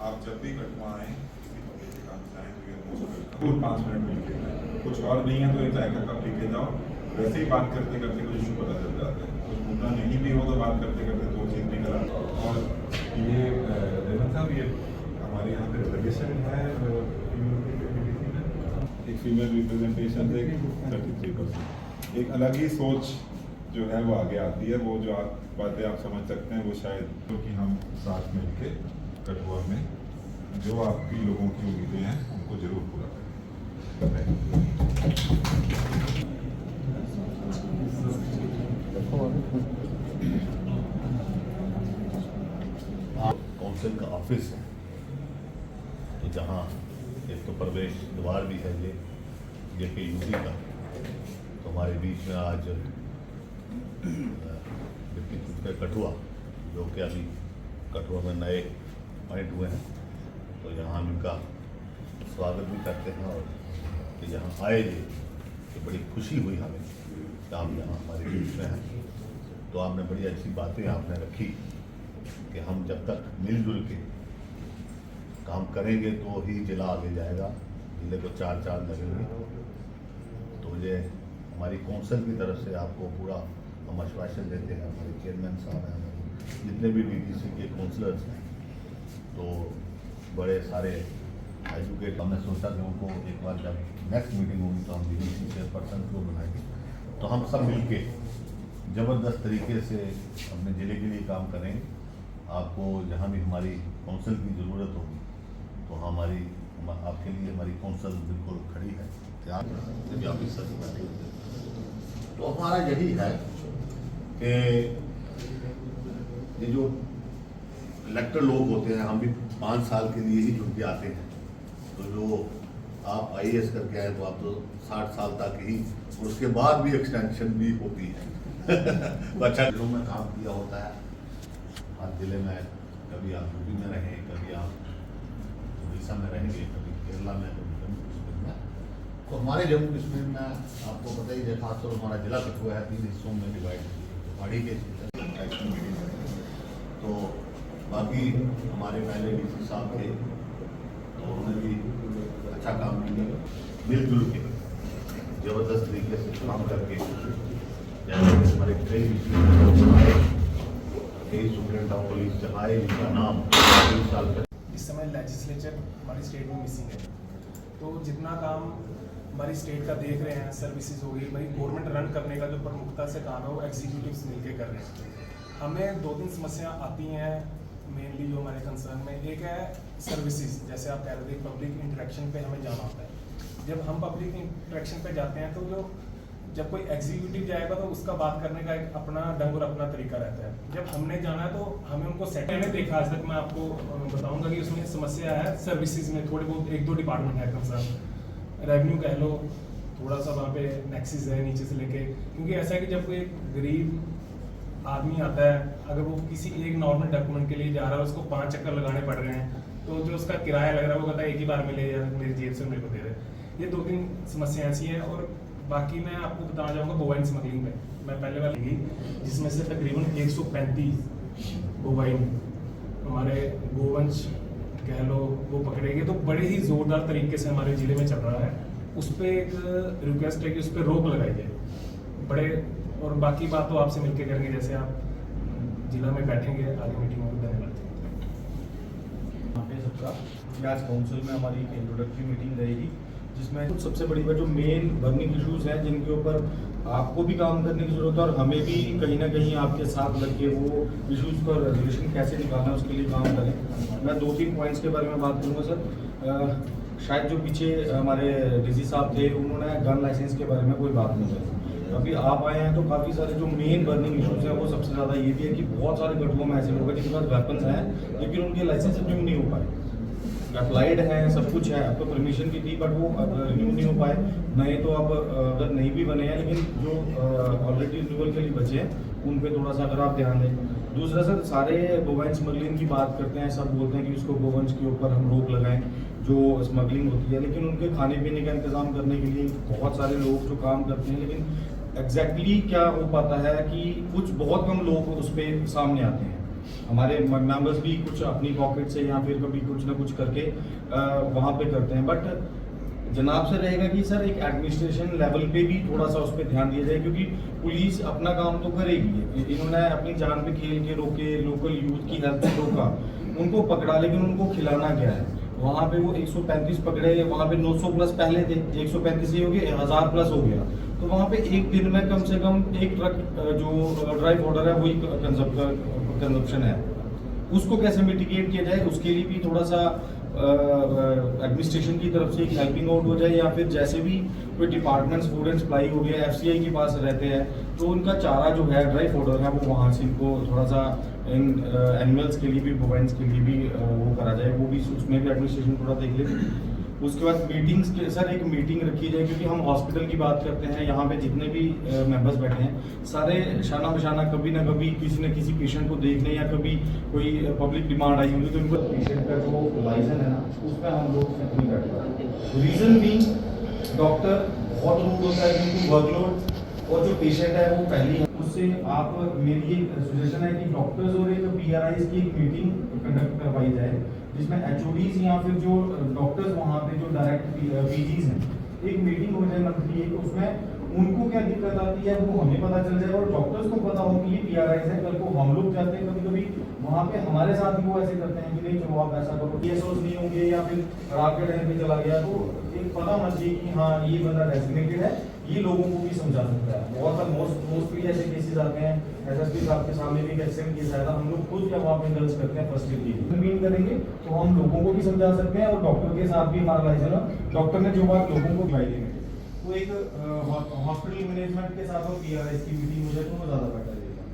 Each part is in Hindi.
आप जब भी कटवा आए किसी पब्लिक के काम से आए तो ये मोस्ट वेलकम। 5 मिनट मिल के कुछ और नहीं है तो एक चाय का कप लेके जाओ। वैसे ही बात करते करते कुछ इशू पता चल जाते हैं, कुछ मुद्दा नहीं भी हो तो बात करते करते 2 चीज़ भी करा। और ये रेवंत साहब, ये हमारे यहाँ पे रिजर्वेशन है एक फीमेल रिप्रेजेंटेशन से 33%। एक अलग ही सोच जो है वो आगे आती है। वो जो आप बातें आप समझ सकते हैं वो शायद क्योंकि हम साथ मिल के कठुआ में जो आपकी लोगों की उम्मीदें हैं उनको जरूर पूरा करें। काउंसिल का ऑफिस है तो जहाँ एक तो प्रवेश द्वार भी है ये JKUC का। तो हमारे बीच में आज डिप्टी कमिश्नर कठुआ जो कि अभी कठुआ में नए अपॉइंट हुए हैं, तो यहाँ हम इनका स्वागत भी करते हैं। और कि यहाँ आए ये तो बड़ी खुशी हुई हमें कि आप यहाँ हमारे बीच में हैं। तो आपने बड़ी अच्छी बातें आपने रखी कि हम जब तक मिलजुल के काम करेंगे तो ही जिला आगे जाएगा। जिले को 4 चांद लगेंगे। तो मुझे हमारी कौंसिल की तरफ से आपको पूरा हम आश्वासन देते हैं। हमारे चेयरमैन साहब हैं, जितने भी DDC के काउंसलर्स हैं, तो बड़े सारे एजुकेट। हमने सोचा कि उनको एक बार जब नेक्स्ट मीटिंग होगी तो हम DDC चेयरपर्सन को बनाएंगे, तो हम सब मिलके ज़बरदस्त तरीके से अपने ज़िले के लिए काम करेंगे। आपको जहाँ भी हमारी काउंसिल की ज़रूरत होगी तो आपके लिए हमारी काउंसिल बिल्कुल खड़ी है, तैयार जब ऑफिसर बैठे होते। तो हमारा यही है कि ये जो इलेक्टर लोग होते हैं, हम भी 5 साल के लिए ही जुड़ के आते हैं। तो जो आप IAS करके आए तो आप तो 60 साल तक ही, और उसके बाद भी एक्सटेंशन भी होती है। तो अच्छा जिलों में काम किया होता है। हर जिले में कभी आप यूपी में रहें, कभी आप उड़ीसा में रहेंगे, कभी केरला में, कभी जम्मू कश्मीर में। तो हमारे जम्मू कश्मीर में आपको पता ही है, खासतौर हमारा जिला कठुआ है 3 हिस्सों में डिवाइड पहाड़ी के एक्शन मीटिंग है। तो बाकी हमारे पहले DC साहब थे तो उन्होंने भी अच्छा काम किया, मिलजुल के ज़बरदस्त तरीके से काम करके। जैसे हमारे कई स्टूडेंट ऑफ पुलिस चलाए जिनका नाम 20 साल का। इस समय लेजिस्लेचर हमारी स्टेट में मिसिंग है। तो जितना काम हमारी स्टेट का देख रहे हैं, सर्विसेज हो गई, भाई गवर्नमेंट रन करने का जो प्रमुखता से काम है वो एग्जीक्यूटिव्स मिलके कर रहे हैं। हमें 2-3 समस्या आती हैं मेनली जो हमारे कंसर्न में। एक है सर्विसेज, जैसे आप कह रहे थे पब्लिक इंटरेक्शन पे हमें जाना होता है। जब हम पब्लिक इंटरेक्शन पे जाते हैं तो जब कोई एग्जीक्यूटिव जाएगा तो उसका बात करने का एक अपना ढंग और अपना तरीका रहता है। जब हमने जाना है तो हमें उनको सेट नहीं देखा आज तक। मैं आपको बताऊंगा कि उसमें समस्या है सर्विसेज में, थोड़े बहुत 1-2 डिपार्टमेंट है कंसर्न। रेवेन्यू कह लो, थोड़ा सा वहाँ पे नेक्सिस है नीचे से लेके। क्योंकि ऐसा है कि जब कोई गरीब आदमी आता है, अगर वो किसी एक नॉर्मल डॉक्यूमेंट के लिए जा रहा है, उसको 5 चक्कर लगाने पड़ रहे हैं, तो जो उसका किराया लग रहा है वो कहता है एक ही बार मिले या मेरी जेब से मेरे को दे रहे। ये 2-3 समस्या ऐसी हैं। और बाकी मैं आपको बताना चाहूँगा बोवाइन स्मगलिंग पे। मैं पहले वाली गई जिसमें से तकरीबन 135 बोवाइन हमारे गोवंश कह लो वो पकड़े गए। तो बड़े ही ज़ोरदार तरीके से हमारे ज़िले में चल रहा है। उस पर एक रिक्वेस्ट है कि उस पर रोक लगाई जाए बड़े। और बाकी बात तो आपसे मिलकर करेंगे जैसे आप जिला में बैठेंगे आगे मीटिंग में। धन्यवाद सबका। आज काउंसिल में हमारी एक इंट्रोडक्टरी मीटिंग रहेगी जिसमें कुछ सबसे बड़ी बात जो मेन बर्निंग इश्यूज हैं जिनके ऊपर आपको भी काम करने की ज़रूरत है और हमें भी कहीं ना कहीं आपके साथ लग के वो इश्यूज पर रेजोल्यूशन कैसे निकालना है उसके लिए काम करें। मैं 2-3 पॉइंट्स के बारे में बात करूँगा सर। शायद जो पीछे हमारे DC साहब थे उन्होंने गन लाइसेंस के बारे में कोई बात नहीं करी। अभी आप आए हैं तो काफ़ी सारे जो मेन बर्निंग इश्यूज हैं वो सबसे ज़्यादा ये भी है कि बहुत सारे कठुआ में ऐसे लोग हैं जिनके पास वेपन्स हैं लेकिन उनके लाइसेंस रिन्यू नहीं हो पाए। अप्लाइड है, सब कुछ है, अब तो परमिशन भी थी बट वो रिन्यू नहीं हो पाए। नए तो अब अगर नहीं भी बने हैं लेकिन जो ऑलरेडी रिन्यूअल के लिए बचे हैं उन पे थोड़ा सा अगर आप ध्यान दें। दूसरा सर, सारे गोवंश स्मगलिंग की बात करते हैं, सब बोलते हैं कि उसको गोवंश के ऊपर हम रोक लगाएं जो स्मगलिंग होती है, लेकिन उनके खाने पीने का इंतज़ाम करने के लिए बहुत सारे लोग जो काम करते हैं, लेकिन एग्जैक्टली क्या हो पाता है कि कुछ बहुत कम लोग उस पर सामने आते हैं। हमारे मेंबर्स भी कुछ अपनी पॉकेट से या फिर कभी कुछ ना कुछ करके वहाँ पे करते हैं। बट जनाब से रहेगा कि सर एक एडमिनिस्ट्रेशन लेवल पे भी थोड़ा सा उस पर ध्यान दिया जाए, क्योंकि पुलिस अपना काम तो करेगी। इन्होंने अपनी जान पे खेल के रोके, लोकल यूथ की हेल्थ पे रोका, उनको पकड़ा, लेकिन उनको खिलाना क्या है? वहाँ पे वो 135 पकड़े, वहाँ पे 900 प्लस पहले थे, 135 ही हो गए, 1000 प्लस हो गया। तो वहाँ पे एक दिन में कम से कम एक ट्रक जो ड्राई पाउडर है वही कंजप्शन है, उसको कैसे मिटिगेट किया जाए, उसके लिए भी थोड़ा सा एडमिनिस्ट्रेशन की तरफ से एक हेल्पिंग आउट हो जाए, या फिर जैसे भी कोई डिपार्टमेंट्स फूड एंड सप्लाई हो गया, FCI के पास रहते हैं, तो उनका चारा जो है ड्राई पाउडर है वो वहाँ से इनको थोड़ा सा इन एनिमल्स के लिए भी, बोवाइंस के लिए भी वो करा जाए, वो भी उसमें भी एडमिनिस्ट्रेशन थोड़ा देख ले। उसके बाद मीटिंग्स के सर एक मीटिंग रखी जाए, क्योंकि हम हॉस्पिटल की बात करते हैं, यहाँ पे जितने भी मेंबर्स बैठे हैं सारे शाना बशाना कभी ना कभी किसी न किसी पेशेंट को देखने या कभी कोई पब्लिक डिमांड आई होगी तो इनको पेशेंट का जो लाइसेंस है ना उस पर हम लोग नहीं बैठे। रीज़न भी डॉक्टर बहुत रूड होता है, क्योंकि वर्कलोड और जो पेशेंट है वो पहली है। उससे आप मेरी एक सजेशन है कि डॉक्टर्स और एक PRIs की एक मीटिंग कंडक्ट करवाई जाए, जिसमें HODs या फिर जो डॉक्टर्स वहाँ पे जो डायरेक्ट PGs हैं, एक मीटिंग हो जाए मंथली एक, उसमें उनको क्या दिक्कत आती है वो हमें पता चल जाए और डॉक्टर्स को पता हो कि ये PRIs है। कल को हम लोग जाते हैं कभी कभी वहाँ पे हमारे साथ भी वो ऐसे करते हैं कि नहीं चलो आप ऐसा करो, PSOs नहीं होंगे या फिर राकेट है पे चला गया, तो एक पता होना चाहिए कि हाँ ये बंदा डेजिग्नेटेड है, ये लोगों को भी समझा सकता है। बहुत मोस्टली ऐसे केसेस आते हैं, SSP साहब के सामने भी एक एक्सीडेंट केस आया था, हम लोग खुद जब वहाँ पे इंडल्ज करते हैं फर्स्ट एड की मीन करेंगे तो हम लोगों को भी समझा सकते हैं और डॉक्टर के साथ भी हमारा लाइसेंस है, डॉक्टर ने जो बात लोगों को बताई देंगे। तो एक हॉस्पिटल मैनेजमेंट के साथ और PRIs की मीटिंग हो जाए तो वो ज़्यादा बेटर रहेगा।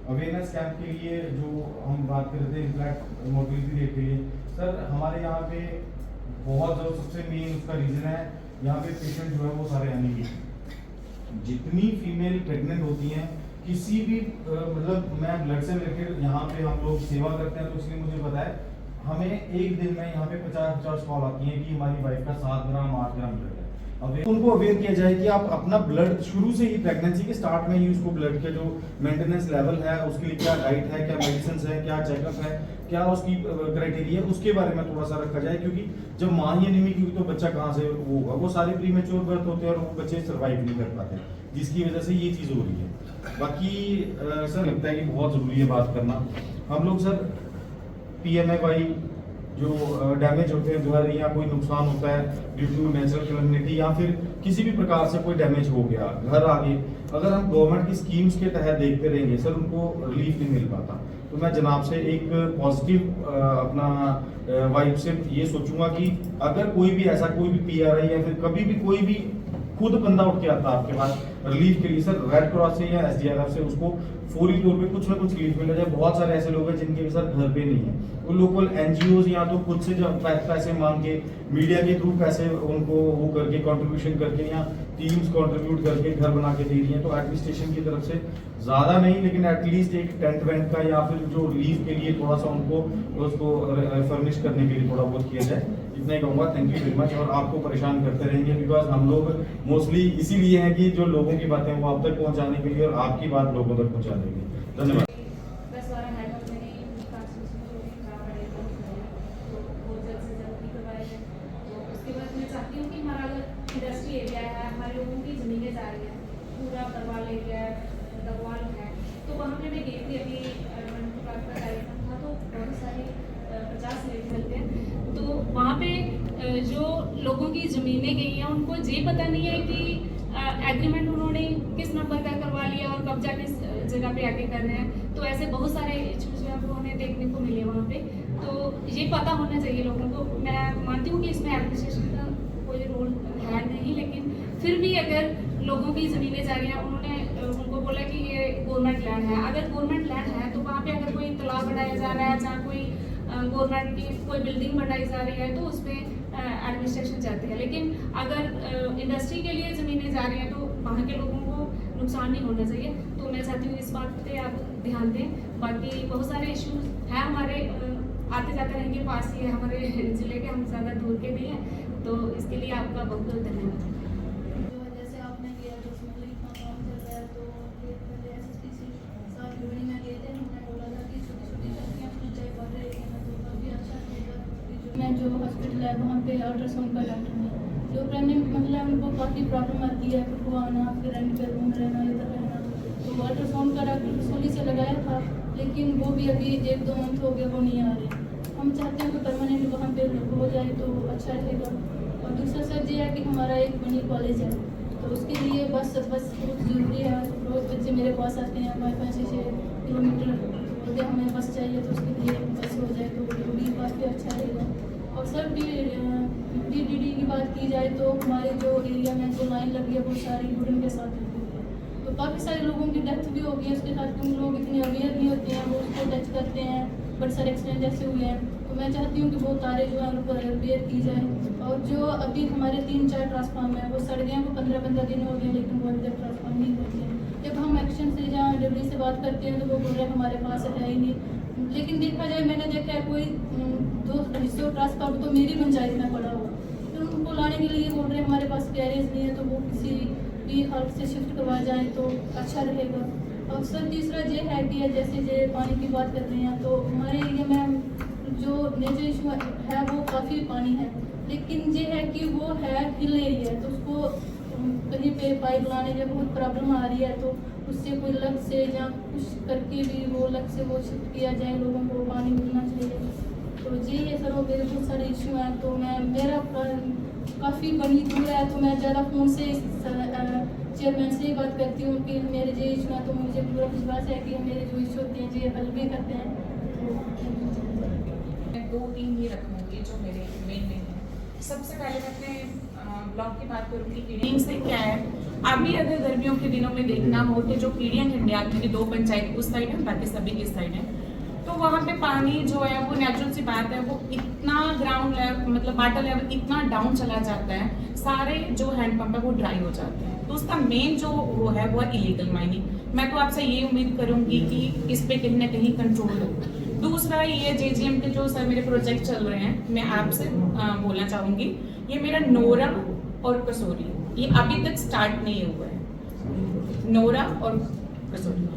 अवेयरनेस कैंप के लिए जो हम बात कर रहे थे इनफैक्ट मोबिलिटी रेट के लिए, सर हमारे यहाँ पे बहुत जो सबसे मेन उसका रीज़न है, यहाँ पे पेशेंट जो है वो सारे एनीमिक, जितनी फीमेल प्रेग्नेंट होती हैं किसी भी मतलब मैं ब्लड से रिलेटेड यहाँ पे हम लोग सेवा करते हैं तो इसलिए मुझे पता है, हमें एक दिन में यहाँ पे 50 कॉल आती हैं कि हमारी वाइफ का 7 ग्राम 8 ग्राम ब्लड है। अब उनको अवेयर किया जाए कि आप अपना ब्लड शुरू से ही प्रेगनेंसी के स्टार्ट में ही उसको ब्लड के जो मेंटेनेंस लेवल है उसके लिए क्या डाइट है, क्या मेडिसिन है, क्या चेकअप है, क्या उसकी क्राइटेरिया है, उसके बारे में थोड़ा सा रखा जाए। क्योंकि जब माँ ही एनीमिक हुई तो बच्चा कहाँ से वो होगा, वो सारे प्रीमेच्योर बर्थ होते हैं और वो बच्चे सर्वाइव नहीं कर पाते, जिसकी वजह से ये चीज़ हो रही है। बाकी सर लगता है कि बहुत ज़रूरी है बात करना। हम लोग सर PMFI जो डैमेज होते हैं घर या कोई नुकसान होता है ड्यू टू नेचुरल कैलेमिटी या फिर किसी भी प्रकार से कोई डैमेज हो गया घर आगे, अगर हम गवर्नमेंट की स्कीम्स के तहत देखते रहेंगे सर उनको रिलीफ नहीं मिल पाता। तो मैं जनाब से एक पॉजिटिव अपना वाइब से ये सोचूंगा कि अगर कोई भी ऐसा कोई भी PRI या फिर कभी भी कोई भी खुद बंदा उठ के आता है आपके पास रिलीफ के लिए, सर रेड क्रॉस से या SDRF से उसको फौरी तौर पे कुछ ना कुछ रिलीफ मिल जाए। बहुत सारे ऐसे लोग हैं जिनके सर घर पे नहीं है, वो लोकल NGOs या तो खुद से जब पैसे मांग के मीडिया के थ्रू पैसे उनको वो करके कंट्रीब्यूशन करके या टीम्स कंट्रीब्यूट करके घर बना के दे रही हैं। तो एडमिनिस्ट्रेशन की तरफ से ज़्यादा नहीं लेकिन एटलीस्ट एक टेंट वेंट का या फिर जो रिलीफ के लिए थोड़ा सा उनको उसको फर्निश करने के लिए थोड़ा बहुत किया जाए, इतना ही कहूँगा। Thank you very much. और आपको परेशान करते रहेंगे बिकॉज हम लोग मोस्टली इसीलिए हैं कि जो लोगों की बातें वो आप तक पहुँचाने के लिए और आपकी बात लोगों तक पहुँचा देंगे। धन्यवाद। इंडस्ट्री एरिया है, हमारे लोगों की ज़मीनें जा रही हैं, पूरा करवा ले गया है, दगवाल है, तो वहाँ पे मैं गई थी अभी का कार्यक्रम था तो बहुत सारे 50 लेडी मिलते हैं, तो वहाँ पे जो लोगों की ज़मीनें गई हैं उनको ये पता नहीं है कि एग्रीमेंट उन्होंने किस नंबर का करवा लिया और कब्जा किस जगह पे आके कर रहे हैं। तो ऐसे बहुत सारे इश्यूज जो है उन्हें देखने को मिले वहाँ पे, तो ये पता होना चाहिए लोगों को। मैं मानती हूँ कि इसमें एडमिनिस्ट्रेशन का कोई रोल है नहीं, लेकिन फिर भी अगर लोगों की ज़मीनें जा रही हैं, उन्होंने उनको बोला कि ये गवर्नमेंट लैंड है, अगर गवर्नमेंट लैंड है तो वहाँ पे अगर कोई तालाब बनाया जा रहा है जहाँ कोई गवर्नमेंट की कोई बिल्डिंग बनाई जा रही है तो उसमें एडमिनिस्ट्रेशन जाती है। लेकिन अगर इंडस्ट्री के लिए ज़मीनें जा रही हैं तो वहाँ के लोगों को नुकसान नहीं होना चाहिए। तो मैं चाहती हूँ इस बात पे आप ध्यान दें। बाकी बहुत सारे इश्यूज हैं हमारे, आते जाते रहेंगे, पास ही है हमारे ज़िले के, हम ज़्यादा दूर के नहीं हैं, तो इसके लिए आपका बहुत बहुत धन्यवाद। जैसे आपने किया तो उसमें इतना काम चल रहा है, तो ये पहले SSP साहब यूनी में गए थे, उन्होंने बोला था कि छोटी छोटी जो हॉस्पिटल है वहाँ पे अल्ट्रासाउंड का डॉक्टर नहीं है। जो प्रेगनेंट महिला है उनको काफ़ी प्रॉब्लम आती है, कठुआ आना, फिर रेंट पे रूम रहना, इधर रहना। तो अल्ट्रासाउंड का डॉक्टर सोली से लगाया था, लेकिन वो भी अभी 1-2 मंथ हो गया, वो नहीं आ रहे। हम चाहते हैं कि परमानेंट वहाँ पे हो जाए तो अच्छा रहेगा। और दूसरा सर ये है कि हमारा एक बनी कॉलेज है, तो उसके लिए बस बहुत ज़रूरी है। रोज़ बच्चे मेरे पास आते हैं, 5-6 किलोमीटर होते हमें बस चाहिए, तो उसके लिए बस हो जाए तो वो भी काफ़ी अच्छा रहेगा। और सर PDD की बात की जाए तो हमारे जो एरिया में जो लाइन लगी है वो सारी वुडन के साथ लगी हुई है, तो काफ़ी सारे लोगों की डेथ भी हो गई है उसके साथ, क्योंकि लोग इतने अवेयर नहीं होते हैं, वो उसको टच करते हैं, बट सारे एक्सीडेंट ऐसे हुए हैं। तो मैं चाहती हूँ कि वो तारे जो हैं उनको रिपेयर की जाए। और जो अभी हमारे 3-4 ट्रांसफार्म है वो सड़ गए हैं, वो 15 दिन हो गए, लेकिन वो अभी तक ट्रांसफार्म नहीं होते हैं। जब हम एक्शन से जहाँ डब्ल्यू से बात करते हैं तो वो बोल रहे हैं हमारे पास है ही नहीं। लेकिन देखा जाए, मैंने देखा है कोई 200 ट्रांसफार्म तो मेरी पंचायत में पड़ा हुआ, फिर उनको लाने के लिए बोल रहे हैं हमारे पास कैरियर्स नहीं है, तो वो किसी भी हालत से शिफ्ट करवा जाए तो अच्छा रहेगा। और सर तीसरा ये है कि जैसे ये पानी की बात कर रहे हैं, तो हमारे एरिया में जो नेचर इशू है वो काफ़ी पानी है, लेकिन ये है कि वो है हिल एरिया है, तो उसको कहीं पे पाइप लाने में बहुत प्रॉब्लम आ रही है, तो उससे कोई लग से या कुछ करके भी वो लग से वो शिफ्ट किया जाए, लोगों को पानी मिलना चाहिए। तो जी है सर, वो मेरे बहुत सारे इशू हैं, तो मेरा काफ़ी बड़ी दूर है, तो मैं ज़्यादा फ़ोन से चेयरमैन से ही बात करती हूँ कि मेरे जो इशू हैं, तो मुझे पूरा विश्वास है कि मेरे जो इशू होते हैं जी हल भी करते हैं। मैं 2-3 ही रखूँगी जो मेरे मेन है। सबसे पहले मैं अपने ब्लॉक की बात करूँगी। कीड़ियों से क्या है, अभी अगर गर्मियों के दिनों में देखना हो तो जो कीड़ियाँ झंडियाल में 2 पंचायत उस साइड है, बाकी सभी की साइड है, तो वहाँ पे पानी जो है वो नेचुरल सी बात है, वो इतना ग्राउंड लेवल मतलब वाटर लेवल इतना डाउन चला जाता है, सारे जो हैंडपम्प है वो ड्राई हो जाते हैं। तो उसका मेन जो वो है इलीगल माइनिंग। मैं तो आपसे ये उम्मीद करूँगी कि इस पे कहीं ना कहीं कंट्रोल हो। दूसरा ये JGM के जो सर मेरे प्रोजेक्ट चल रहे हैं, मैं आपसे बोलना चाहूँगी, ये मेरा नोरा और कसौरी ये अभी तक स्टार्ट नहीं हुआ है। नोरा और कसौरी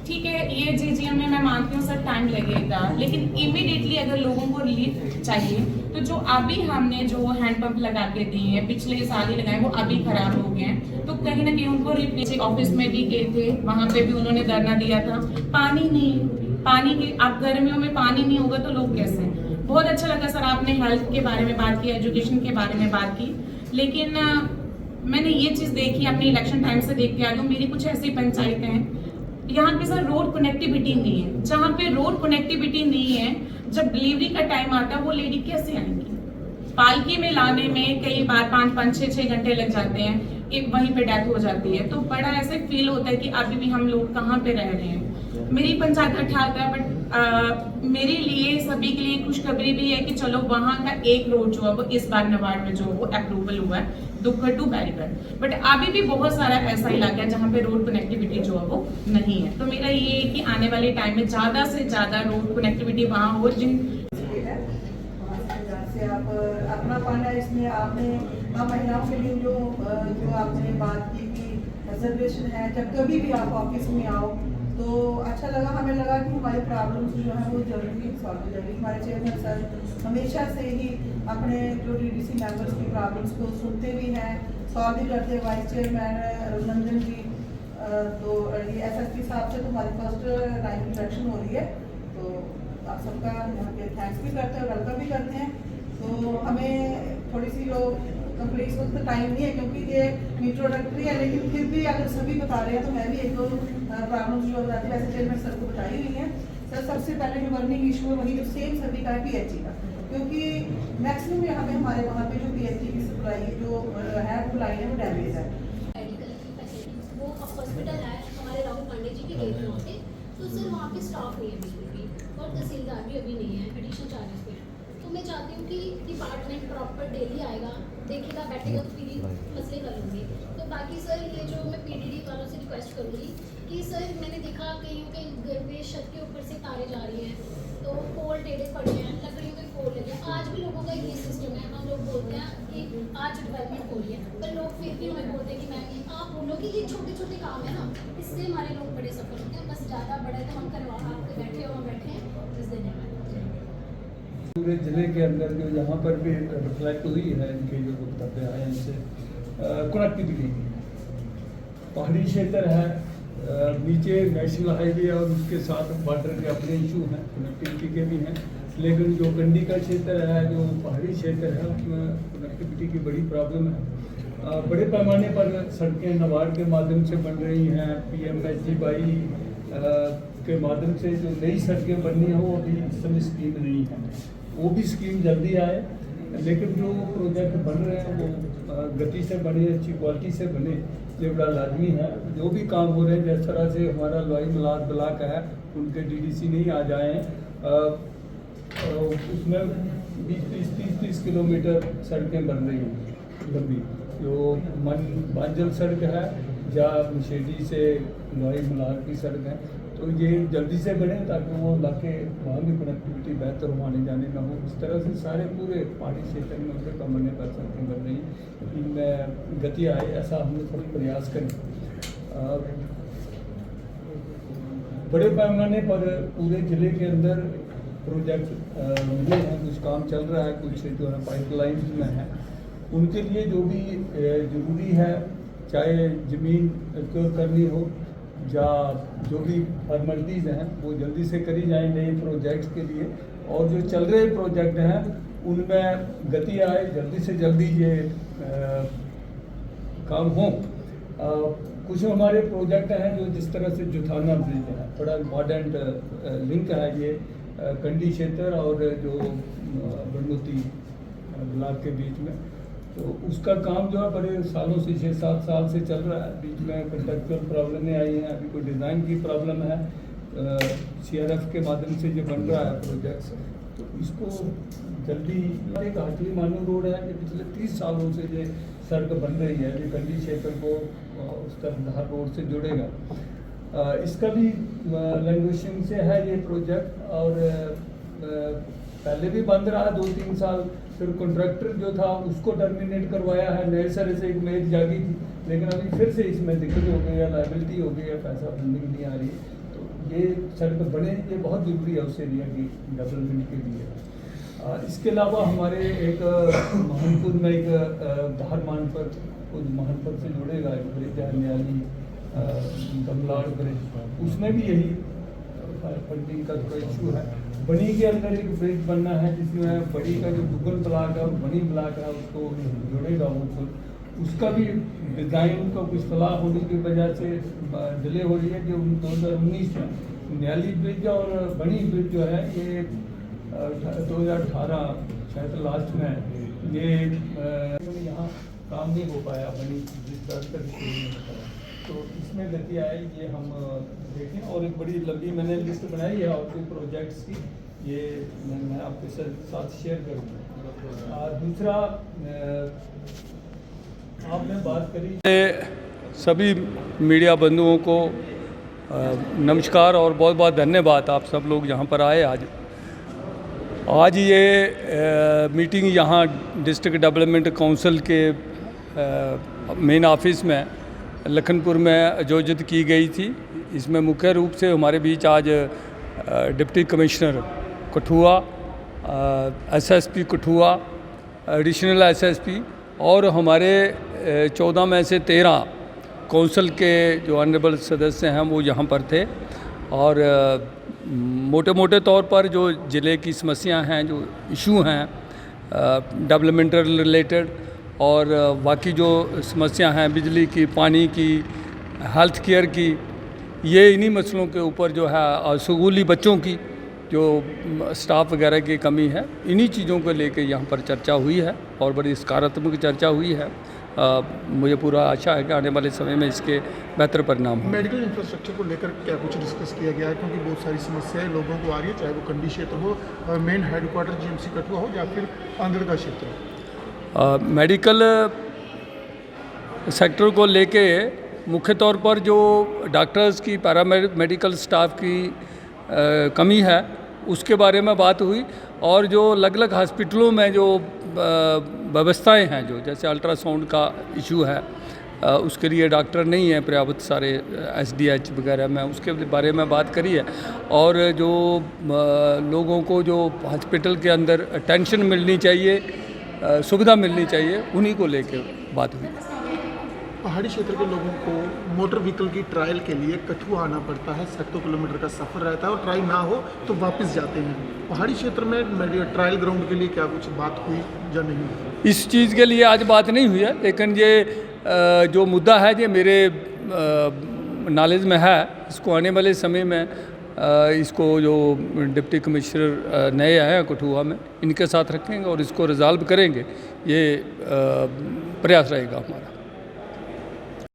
ठीक है, ये JGM में मैं मानती हूँ सर टाइम लगेगा, लेकिन इमीडिएटली अगर लोगों को रिलीफ चाहिए तो जो अभी हमने जो हैंडपंप लगा के दिए हैं, पिछले साल ही लगाए, वो अभी खराब हो गए हैं, तो कहीं ना कहीं उनको रिप्लेस। ऑफिस में भी गए थे, वहाँ पे भी उन्होंने धरना दिया था, पानी नहीं, पानी की आप गर्मियों में पानी नहीं होगा तो लोग कैसे। बहुत अच्छा लगा सर आपने हेल्थ के बारे में बात की, एजुकेशन के बारे में बात की, लेकिन मैंने ये चीज़ देखी अपनी इलेक्शन टाइम से देखते आ रही हूँ, मेरी कुछ ऐसी पंचायतें हैं यहाँ पे सर रोड कनेक्टिविटी नहीं है। जहाँ पे रोड कनेक्टिविटी नहीं है, जब डिलीवरी का टाइम आता है वो लेडी कैसे आएंगी? पालकी में लाने में कई बार 5-5, 6-6 घंटे लग जाते हैं, एक वहीं पे डेथ हो जाती है, तो बड़ा ऐसे फील होता है कि अभी भी हम लोग कहाँ पे रह रहे हैं। मेरी पंचायत अच्छा आता है, बट मेरे लिए सभी के लिए खुशखबरी भी है कि चलो वहाँ का एक रोड जो है वो इस बार नबार्ड में जो वो अप्रूवल हुआ है, दुखर टू बैरीगढ़, बट अभी भी बहुत सारा ऐसा इलाका है जहाँ पे रोड कनेक्टिविटी जो है वो नहीं है। तो मेरा ये है कि आने वाले टाइम में ज़्यादा से ज़्यादा रोड कनेक्टिविटी वहाँ हो। आप अपना पाना इसमें आपने महिलाओं के लिए जो आपने बात की कि रिजर्वेशन है, जब कभी भी आप ऑफिस में आओ तो अच्छा लगा। हमें लगा कि हमारी प्रॉब्लम्स जो है वो जल्दी सॉल्व हो जाएगी। हमारे चेयरमैन सर हमेशा से ही अपने जो DDC मेंबर्स की प्रॉब्लम्स को सुनते भी हैं, सॉल्व भी करते हैं। वाइस चेयरमैन रघुनंदन जी, तो ये SSP साहब से तो हमारी फर्स्ट टाइम इंटरेक्शन हो रही है, तो आप सबका यहाँ पे थैंक्स भी करते हैं, वेलकम भी करते हैं। तो हमें थोड़ी सी जो कंप्लीट वक्त टाइम नहीं है क्योंकि ये इंट्रोडक्टरी है, लेकिन फिर भी अगर सभी बता रहे हैं तो मैं भी 1-2 प्रॉब्लम्स जो बताती हूँ, वैसे चेयरमैन सर को बताई हुई है। सर सबसे पहले जो बर्निंग इशू है वही जो सेम सभी का है PHE का, क्योंकि मैक्सिमम यहाँ पे हमारे वहाँ पे जो PHE की सप्लाई जो है वो लाइन है वो डैमेज है। वो हॉस्पिटल है हमारे राहुल पांडे जी के गेट वहाँ पे, तो सर वहाँ पे स्टाफ नहीं है बिल्कुल भी, और तहसीलदार भी अभी नहीं है, एडिशनल चार्जेस पे है। तो मैं चाहती हूँ कि डिपार्टमेंट प्रॉपर डेली आएगा, देखेगा, बैठेगा, तो फिर मसले कर लूँगी। तो बाकी सर ये जो मैं PDD वालों से रिक्वेस्ट करूँगी कि सर मैंने देखा कहीं घर पे छत के ऊपर से तारे जा रही हैं, तो पोल टेढ़े पड़े हैं, लकड़ियों के पोल लगे। आज भी लोगों का ये सिस्टम है, हम लोग बोलते हैं कि आज डेवलपमेंट हो रही है, पर लोग फिर भी हमें बोलते हैं कि मैम आप बोलो कि ये छोटे छोटे काम है ना, इससे हमारे लोग बड़े सफल होते हैं। बस ज़्यादा बड़ा है तो हम करवा आपके बैठे हैं, बस देने में। पूरे ज़िले के अंदर जो यहाँ पर भी रिफ्लेक्ट हुई है इनके जो वक्तव्य आए हैं इनसे कनेक्टिविटी पहाड़ी क्षेत्र है, नीचे नेशनल हाईवे और उसके साथ बॉर्डर के अपने इशू हैं, कनेक्टिविटी के भी हैं, लेकिन जो कंडी का क्षेत्र है, जो पहाड़ी क्षेत्र है, उसमें कनेक्टिविटी की बड़ी प्रॉब्लम है। बड़े पैमाने पर सड़कें नबार्ड के माध्यम से बन रही हैं, PMHGY के माध्यम से जो नई सड़कें बननी है वो अभी इस समय स्कीम नहीं है, वो भी स्कीम जल्दी आए, लेकिन जो प्रोजेक्ट बन रहे हैं वो गति से बने, अच्छी क्वालिटी से बने, ये बड़ा लाजमी है। जो भी काम हो रहे हैं, जिस तरह से हमारा लोई मलाद ब्लॉक है, उनके DDC नहीं आ जाए हैं, उसमें 20-30 किलोमीटर सड़कें बन रही हैं लंबी, जो मांजल सड़क है या मशेडी से लोई मलाद की सड़क है, तो ये जल्दी से बने ताकि वो इलाके वहाँ भी कनेक्टिविटी बेहतर हो, आने जाने में हो। इस तरह से सारे पूरे पहाड़ी क्षेत्र में उनके कम होने पर सड़कें बन रही हैं, इनमें गति आए, ऐसा हमने सब प्रयास करें। बड़े पैमाने पर पूरे ज़िले के अंदर प्रोजेक्ट मिले हैं, कुछ काम चल रहा है, कुछ जो है पाइपलाइन में है, उनके लिए जो भी ज़रूरी है, चाहे ज़मीन एक्वायर करनी हो या जो भी फॉर्मेलिटीज़ हैं वो जल्दी से करी जाए नए प्रोजेक्ट्स के लिए, और जो चल रहे प्रोजेक्ट हैं उनमें गति आए, जल्दी से जल्दी ये काम हो। कुछ हमारे प्रोजेक्ट हैं जो जिस तरह से जुथाना ब्रिज है, बड़ा इम्पॉर्टेंट लिंक है ये कंडी क्षेत्र और जो बनमती ब्लॉक के बीच में, तो उसका काम जो है बड़े सालों से 6-7 साल से चल रहा है। बीच में कंट्रेक्चुअल प्रॉब्लमें आई हैं, अभी कोई डिज़ाइन की प्रॉब्लम है, CRF के माध्यम से जो बन रहा है प्रोजेक्ट्स, तो इसको जल्दी। एक हाटली मानू रोड है कि पिछले 30 सालों से ये सड़क बन रही है, ये कंडी क्षेत्र को उस तरफ रोड से जुड़ेगा। इसका भी लैंग्वेजिंग से है ये प्रोजेक्ट, और पहले भी बंद रहा 2-3 साल, फिर कॉन्ट्रैक्टर जो था उसको टर्मिनेट करवाया है, नए सिरे से एक उम्मीद जागी थी, लेकिन अभी फिर से इसमें दिक्कत हो गई है, लाइबिलिटी हो गई है, पैसा फंडिंग नहीं आ रही, तो ये सड़क बने, ये बहुत ज़रूरी है उस एरिया की डेवलपमेंट के लिए। इसके अलावा हमारे एक महनपुर में एक धारमान पर महनपुर से जुड़ेगा एक ब्रिज है, न्याली कमलाड़ ब्रिज, उसमें भी यही फंडिंग का थोड़ा इशू है। बनी के अंदर एक ब्रिज बनना है जिसमें बड़ी का जो गूगल ब्लॉक है और बनी ब्लॉक है उसको जोड़ेगा वो पुल, उसका भी डिज़ाइन का कुछ सलाह होने की वजह से डिले हो रही है। जो 2019 में न्याली ब्रिज और बनी ब्रिज जो है ये 2018 शायद लास्ट में ये यहाँ काम नहीं हो पाया, बनी ब्रिज का, तो इसमें गति आई, ये हम देखें। और एक बड़ी लंबी मैंने लिस्ट बनाई है और 2 प्रोजेक्ट्स की, ये मैं आपके साथ शेयर करूँगा। दूसरा आपने बात करी, सभी मीडिया बंधुओं को नमस्कार और बहुत बहुत धन्यवाद, आप सब लोग यहाँ पर आए आज ये मीटिंग यहाँ डिस्ट्रिक्ट डेवलपमेंट काउंसिल के मेन ऑफिस में लखनपुर में आयोजित की गई थी। इसमें मुख्य रूप से हमारे बीच आज deputy commissioner Kathua, SSP Kathua, additional SSP और हमारे 14 में से 13 काउंसिल के जो ऑनरेबल सदस्य हैं वो यहाँ पर थे। और मोटे मोटे तौर पर जो ज़िले की समस्याएं हैं, जो इशू हैं डेवलपमेंटल रिलेटेड और बाकी जो समस्या हैं बिजली की, पानी की, हेल्थ केयर की, ये इन्हीं मसलों के ऊपर जो है स्कूली बच्चों की जो स्टाफ वगैरह की कमी है, इन्हीं चीज़ों को लेकर यहाँ पर चर्चा हुई है और बड़ी सकारात्मक चर्चा हुई है। मुझे पूरा आशा है कि आने वाले समय में इसके बेहतर परिणाम होंगे। मेडिकल इंफ्रास्ट्रक्चर को लेकर क्या कुछ डिस्कस किया गया है, क्योंकि बहुत सारी समस्याएं लोगों को आ रही है, चाहे वो कंडी क्षेत्र हो, मेन हेडक्वार्टर GMC कठुआ हो या फिर आंध्र का क्षेत्र हो। मेडिकल सेक्टर को लेके मुख्य तौर पर जो डॉक्टर्स की, पैरामेडिकल स्टाफ की कमी है उसके बारे में बात हुई। और जो अलग अलग हॉस्पिटलों में जो व्यवस्थाएं हैं, जो जैसे अल्ट्रासाउंड का इशू है, उसके लिए डॉक्टर नहीं है पर्याप्त सारे SDH वगैरह में, उसके बारे में बात करी है। और जो लोगों को जो हॉस्पिटल के अंदर अटेंशन मिलनी चाहिए, सुविधा मिलनी चाहिए, उन्हीं को लेकर बात हुई। पहाड़ी क्षेत्र के लोगों को मोटर व्हीकल की ट्रायल के लिए कठुआ आना पड़ता है, सैकड़ों किलोमीटर का सफ़र रहता है और ट्रायल ना हो तो वापस जाते हैं। पहाड़ी क्षेत्र में ट्रायल ग्राउंड के लिए क्या कुछ बात हुई या नहीं? इस चीज़ के लिए आज बात नहीं हुई है, लेकिन ये जो मुद्दा है ये मेरे नॉलेज में है। इसको आने वाले समय में इसको जो डिप्टी कमिश्नर नए आए हैं कठुआ में, इनके साथ रखेंगे और इसको रिजॉल्व करेंगे। ये प्रयास रहेगा हमारा।